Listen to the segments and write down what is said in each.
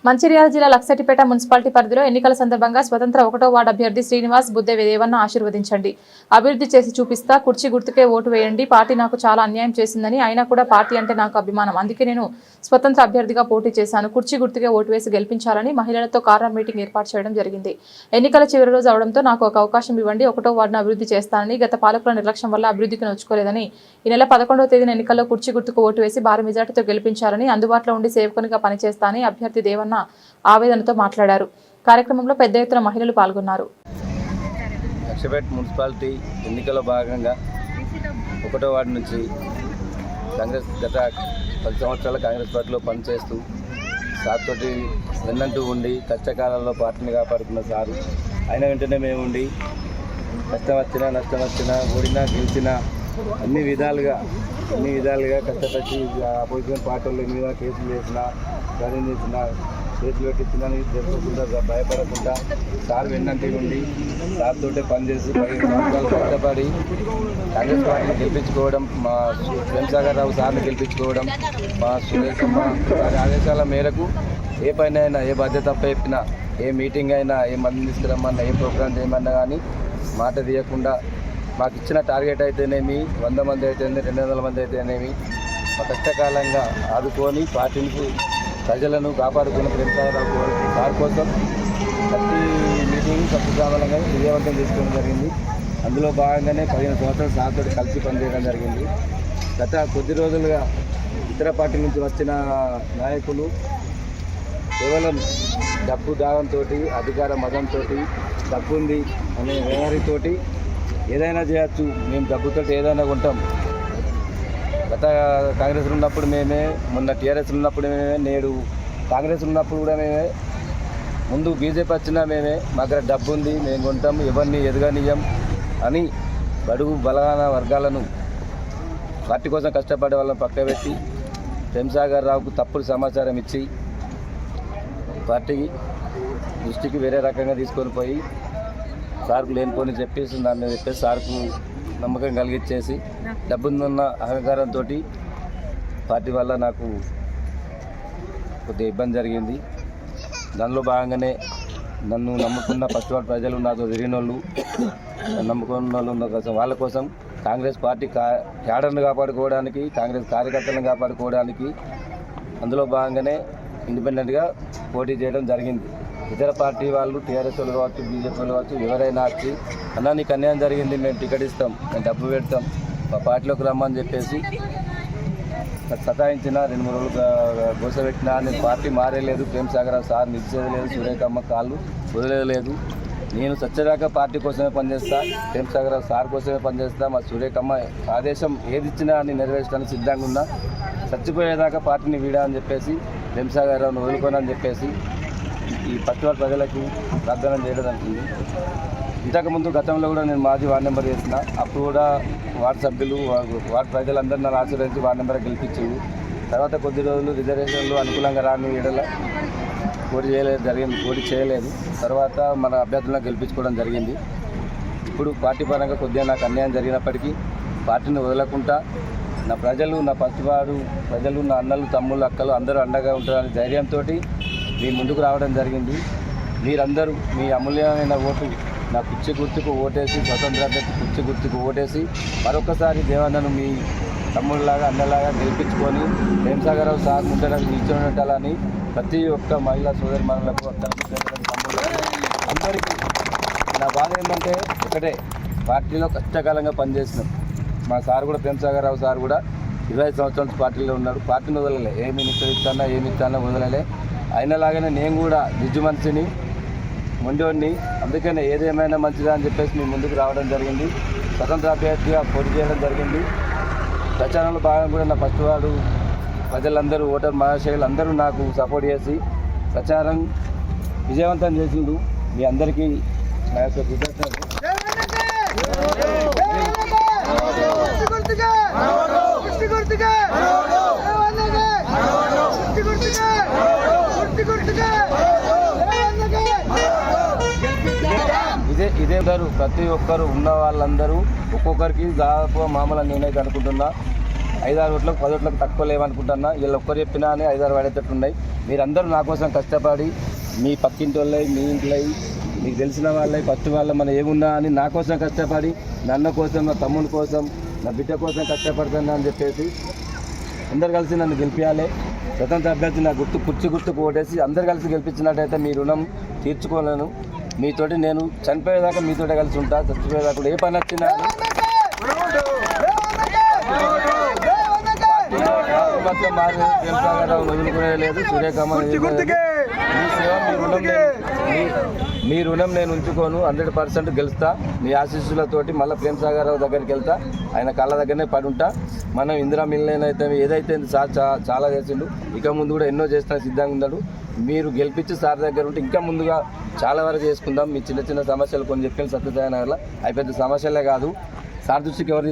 మంచిర్యాల జిల్లా లక్సటిపేట మున్సిపాలిటీ పరిధిలో ఎన్నికల సందర్భంగా స్వతంత్ర 1వ వార్డు అభ్యర్థి శ్రీనివాస్ బుద్ధదేవన్న ఆశీర్వదించండి. అభివృద్ధి చేసి చూపిస్తా, కుర్చీ గుర్తుకే ఓటు వేయండి. పార్టీ నాకు చాలా అన్యాయం చేసిందని, అయినా కూడా పార్టీ అంటే నాకు అభిమానం, అందుకే నేను స్వతంత్ర అభ్యర్థిగా పోటీ చేశాను. కుర్చీ గుర్తుకే ఓటు వేసి గెలిపించాలని మహిళలతో కార్నర్ మీటింగ్ ఏర్పాటు చేయడం జరిగింది. ఎన్నికల చివరి రోజు అవడంతో నాకు ఒక అవకాశం ఇవ్వండి, 1వ వార్డును అభివృద్ధి చేస్తానని, గత పాలకుల నిర్లక్ష్యం వల్ల అభివృద్ధికి నోచుకోలేదని, ఈ నెల 11వ తేదీన ఎన్నికల్లో కుర్చీ గుర్తుకు ఓటు వేసి భారీ మెజార్టీతో గెలిపించాలని, అందుబాటులో ఉండి సేవకునిగా పనిచేస్తానని అభ్యర్థి దేవన్న ఆవేదనతో మాట్లాడారు. కార్యక్రమంలో పెద్ద ఎత్తున మహిళలు పాల్గొన్నారు. లక్ష్యపేట మున్సిపాలిటీ ఎన్నికల్లో భాగంగా 1వ వార్డు నుంచి కాంగ్రెస్ గత 10 సంవత్సరాల కాంగ్రెస్ పార్టీలో పనిచేస్తూ సార్తోటి వెన్నంటూ ఉండి కష్టకాలంలో పార్టీని కాపాడుకున్న సారు ఆయన వెంటనే మేము ఉండి కష్టం వచ్చినా నష్టం వచ్చినా ఓడినా గెలిచినా అన్ని విధాలుగా కష్టపడి అపోజిషన్ పార్టీల మీద కేసులు చేసినా స్వాధీనం చేసినా కేసులు పెట్టించినని తెలుసుకోకుండా భయపడకుండా సార్ వెన్నంటి ఉండి సార్తోటే పనిచేసి 15 సంవత్సరాలు కష్టపడి కాంగ్రెస్ పార్టీని గెలిపించుకోవడం, మా ప్రేమ్సాగర్ సార్ని గెలిపించుకోవడం, మా సురేషమ్మ వారి ఆదేశాల మేరకు ఏ పైన అయినా ఏ బాధ్యత చెప్పినా, ఏ మీటింగ్ అయినా, ఏ మందిని తీసుకురమ్మన్నా, ఏ ప్రోగ్రామ్ చేయమన్నా కానీ మాట తీయకుండా మాకు ఇచ్చిన టార్గెట్ అయితేనేమి 100 మంది అయితేనే 200 మంది అయితేనేమి మా కష్టకాలంగా ఆదుకొని పార్టీకి ప్రజలను కాపాడుకున్న ప్రేమ్సాగర్ సార్ కోసం ప్రతి మీటింగ్ సత్యసామలంగా విజయవంతం చేసుకోవడం జరిగింది. అందులో భాగంగానే 15 సంవత్సరాలు సార్తో కలిసి పనిచేయడం జరిగింది. గత కొద్ది రోజులుగా ఇతర పార్టీ నుంచి వచ్చిన నాయకులు కేవలం డబ్బు దాగంతో, అధికార మదంతో, డబ్బు ఉంది అనే వ్యవహారితోటి ఏదైనా చేయొచ్చు, మేము డబ్బుతో ఏదైనా కొంటాం. గత కాంగ్రెస్ ఉన్నప్పుడు మేమే, మొన్న టీఆర్ఎస్ ఉన్నప్పుడు మేమే, నేడు కాంగ్రెస్ ఉన్నప్పుడు కూడా మేమే, ముందు బీజేపీ వచ్చినా మేమే, మా దగ్గర డబ్బు ఉంది మేము కొంటాం, ఎవరిని ఎదగనీయం అని బడుగు బలగాన వర్గాలను పార్టీ కోసం కష్టపడే వాళ్ళని పక్కబెట్టి ప్రేమ్సాగర్ రావుకు తప్పుడు సమాచారం ఇచ్చి పార్టీ దృష్టికి వేరే రకంగా తీసుకొని పోయి సార్కు లేనిపోని చెప్పేసి దాన్ని చెప్పేసి సార్కు నమ్మకం కలిగించేసి డబ్బున్న అహంకారంతో పార్టీ వల్ల నాకు కొద్దిగా ఇబ్బంది జరిగింది. దానిలో భాగంగానే నన్ను నమ్ముకున్న ఫస్ట్ వార్డు ప్రజలు, నాతో తిరిగిన వాళ్ళు, నమ్ముకున్న వాళ్ళు కోసం వాళ్ళ కోసం కాంగ్రెస్ పార్టీ క్యాడర్ను కాపాడుకోవడానికి, కాంగ్రెస్ కార్యకర్తలను కాపాడుకోవడానికి అందులో భాగంగానే ఇండిపెండెంట్గా పోటీ చేయడం జరిగింది. ఇతర పార్టీ వాళ్ళు టీఆర్ఎస్ వాళ్ళు కావచ్చు, బీజేపీ వాళ్ళు కావచ్చు, ఎవరైనా వచ్చి అన్నా నీకు అన్యాయం జరిగింది, మేము టికెట్ ఇస్తాం, మేము డబ్బు పెడతాం, మా పార్టీలోకి రమ్మని చెప్పేసి సతాయించిన 2-3 రోజులు గోసపెట్టినా నేను పార్టీ మారేలేదు, ప్రేమ్సాగర్ సార్ నిలిచేది లేదు, సురేఖమ్మ కాళ్ళు వదిలేదు. నేను సత్యదాకా పార్టీ కోసమే పనిచేస్తా, ప్రేమ్సాగర్ సార్ కోసమే పనిచేస్తా, మా సురేఖమ్మ ఆదేశం ఏది ఇచ్చినా అని నెరవేర్చడానికి సిద్ధంగా ఉన్నా, చచ్చిపోయేదాకా పార్టీని వీడా అని చెప్పేసి ప్రేమ్సాగర్ రావును వదులుకోనని చెప్పేసి ఈ ఫస్ట్ వార్డు ప్రజలకు వాగ్దానం చేయడం జరిగింది. ఇంతకుముందు గతంలో కూడా నేను మాజీ వార్డు నెంబర్ చేసిన, అప్పుడు కూడా వార్డు సభ్యులు, వార్డు ప్రజలందరూ నన్ను ఆశీర్వదించి వార్డు నెంబర్ గెలిపించేవి. తర్వాత కొద్ది రోజులు రిజర్వేషన్లు అనుకూలంగా రాని ఏడల పోటీ చేయలేదు. తర్వాత మన అభ్యర్థులను గెలిపించుకోవడం జరిగింది. ఇప్పుడు పార్టీ పరంగా కొద్దిగా నాకు అన్యాయం జరిగినప్పటికీ పార్టీని వదలకుండా నా ప్రజలు, నా పసివాడు ప్రజలు, నా అన్నలు, తమ్ముళ్ళు, అక్కలు అందరూ అండగా ఉంటారనే ధైర్యంతో మీ ముందుకు రావడం జరిగింది. మీరందరూ మీ అమూల్యమైన ఓటు నా కుర్చీ గుర్తుకు ఓటేసి, స్వతంత్ర అభ్యర్థి కుర్చీ గుర్తుకు ఓటేసి మరొకసారి దేవన్నను మీ తమ్ముళ్ళలాగా, అన్నలాగా గెలిపించుకొని ప్రేమ్సాగర్ రావు సార్ ముందరకు నిల్చొని ప్రతి ఒక్క మహిళా సోదరిమణులకు, తమ్ముళ్ళకు అందరికీ నా బాధ ఏంటంటే ఒకటే, పార్టీలో కష్టకాలంగా పనిచేసినాం. మా సార్ కూడా ప్రేమ్సాగర్ రావు సార్ కూడా 25 సంవత్సరాల పార్టీలో ఉన్నాడు, పార్టీని వదలలే, ఏ మినిస్టర్ ఇస్తానా వదలలే. అయినలాగానే నేను కూడా నిజ మనిషిని, మొండోడిని, అందుకనే ఏదేమైనా మంచిదా అని చెప్పేసి మీ ముందుకు రావడం జరిగింది. స్వతంత్ర అభ్యర్థిగా పోటీ చేయడం జరిగింది. ప్రచారంలో భాగంగా కూడా నా ఫస్ట్ వార్డు ప్రజలందరూ, ఓటర్ మహాశయులు అందరూ నాకు సపోర్ట్ చేసి ప్రచారం విజయవంతం చేసిండు. మీ అందరికీ నా యొక్క కృతజ్ఞతలు. ఇదే ప్రతి ఒక్కరు ఉన్న వాళ్ళందరూ ఒక్కొక్కరికి దాదాపు మామూలు నేనైతే అనుకుంటున్నా 5-6 ఓట్లకు 10 ఓట్లకు తక్కువ లేవనుకుంటున్నా. వీళ్ళు ఒక్కరు చెప్పినా అని 5-6 పడేటట్టున్నాయి. మీరందరూ నా కోసం కష్టపడి మీ పక్కింటి వాళ్ళై, మీ ఇంట్లో మీకు తెలిసిన వాళ్ళై, పట్టు వాళ్ళ మన ఏమున్నా అని నా కోసం కష్టపడి, నా అన్న కోసం, నా తమ్ముని కోసం, నా బిడ్డ కోసం కష్టపడుతున్నా అని చెప్పేసి అందరు కలిసి నన్ను గెలిపించాలి. స్వతంత్ర అభ్యర్థి నా కుర్చీ గుర్తుకు ఓటేసి అందరు కలిసి గెలిపించినట్టయితే మీ రుణం తీర్చుకోలేను. మీతోటి నేను చనిపోయేదాకా మీతోటే కలిసి ఉంటా. చచ్చిపోయేదాకా కూడా ఏ పని వచ్చినా వదులుకునే లేదు. సూర్యకామన్ మీ సేవ, మీ రుణం నేను ఉంచుకోను. 100% గెలుస్తా. మీ ఆశీస్సులతోటి మళ్ళీ ప్రేమ్ సాగర్ రావు దగ్గరికి వెళ్తా. ఆయన కాళ్ళ దగ్గరనే పడి ఉంటా. మనం ఇందిరా మిల్లేనైతే ఏదైతే సార్ చాలా చేసిండు, ఇక ముందు కూడా ఎన్నో చేస్తా సిద్ధంగా ఉన్నాడు. మీరు గెలిపించి సార్ దగ్గర ఉంటే ఇంకా ముందుగా చాలా వరకు చేసుకుందాం. మీ చిన్న చిన్న సమస్యలు కొన్ని చెప్పిన సత్యనారాయణ అవి పెద్ద సమస్యలే కాదు. సార్ దృష్టికి ఎవరు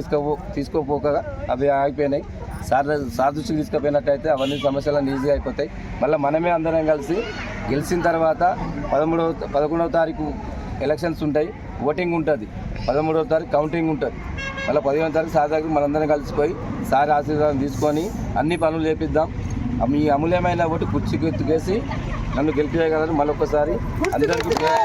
తీసుకోపోక అవి ఆగిపోయినాయి. సార్ దృష్టికి తీసుకుపోయినట్టయితే అవన్నీ సమస్యలు ఈజీగా అయిపోతాయి. మళ్ళీ మనమే అందరం కలిసి గెలిచిన తర్వాత 11వ తారీఖు ఎలక్షన్స్ ఉంటాయి, ఓటింగ్ ఉంటుంది. 13వ తారీఖు కౌంటింగ్ ఉంటుంది. మళ్ళీ 15వ తారీఖు సార్ దగ్గర మనందరం కలిసిపోయి సార్ ఆశీర్వాదం తీసుకొని అన్ని పనులు చేపిద్దాం. మీ అమూల్యమైన ఓటు కుర్చీకి ఎత్తుకేసి నన్ను గెలిపించగలరు. మళ్ళొక్కసారి అందరికీ గెలిపిద్దాం.